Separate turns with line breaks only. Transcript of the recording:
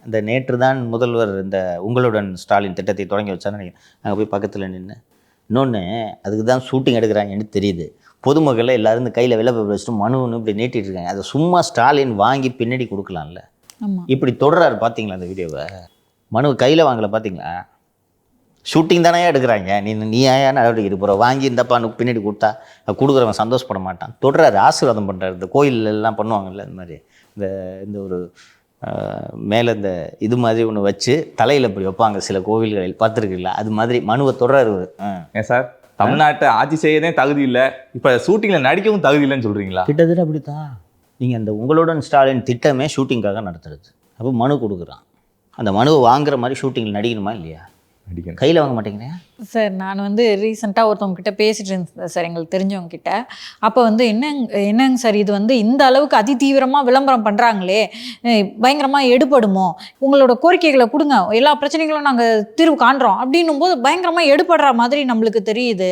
இந்த நேற்று தான் முதல்வர் இந்த உங்களுடன் ஸ்டாலின் திட்டத்தை தொடங்கி வச்சான்னு நினைக்கிறேன். அங்கே போய் பக்கத்தில் நின்று இன்னொன்று அதுக்கு தான் ஷூட்டிங் எடுக்கிறாங்கன்னு தெரியுது. பொதுமக்களில் எல்லோரும் இந்த கையில் வெள்ளை பேப்பர் வச்சுட்டு மனுன்னு இப்படி நீட்டிட்டு இருக்காங்க. அதை சும்மா ஸ்டாலின் வாங்கி பின்னாடி கொடுக்கலாம்ல. இப்படி தொடராரு பார்த்தீங்களா அந்த வீடியோவை? மனு கையில் வாங்கலை பார்த்தீங்களா? ஷூட்டிங் தானே எடுக்கிறாங்க. நீ ஏன் நடவடிக்கை எடுக்க வாங்கி இந்தப்பான்னு பின்னாடி கொடுத்தா கொடுக்குறவன் சந்தோஷப்பட மாட்டான். தொடராரு, ஆசீர்வாதம் பண்ணுறாரு. இந்த கோயிலெல்லாம் பண்ணுவாங்கல்ல இந்த மாதிரி இந்த ஒரு மேலே இந்த இது மாதிரி ஒன்று வச்சு தலையில் இப்படி வைப்பாங்க சில கோவில்களில் பார்த்துருக்குல்ல, அது மாதிரி மனுவை தொடராரு.
ஏன் சார் தமிழ்நாட்டை ஆட்சி செய்யறதே தகுதி இல்லை, இப்போ ஷூட்டிங்கில் நடிக்கவும் தகுதி இல்லைன்னு சொல்கிறீங்களா?
கிட்டத்தட்ட அப்படி தான். நீங்கள் அந்த உங்களுடன் ஸ்டாலின் திட்டமே ஷூட்டிங்காக நடத்துறது. அப்போ மனு கொடுக்குறான். அந்த மனுவை வாங்குற மாதிரி ஷூட்டிங்கில் நடிக்கணுமா இல்லையா? கையில் வாங்க மாட்டேங்கிறேன்
சார். நான் ரீசெண்டாக ஒருத்தவங்ககிட்ட பேசிட்டு இருந்தேன் சார், எங்களுக்கு தெரிஞ்சவங்க கிட்ட. அப்போ என்னங்க சார் இது இந்த அளவுக்கு அதிதீவிரமாக விளம்பரம் பண்ணுறாங்களே, பயங்கரமாக எடுபடுமோ, உங்களோட கோரிக்கைகளை கொடுங்க, எல்லா பிரச்சனைகளும் நாங்கள் தீர்வு காண்றோம் அப்படின்னும் போது பயங்கரமாக எடுபடுற மாதிரி நம்மளுக்கு தெரியுது.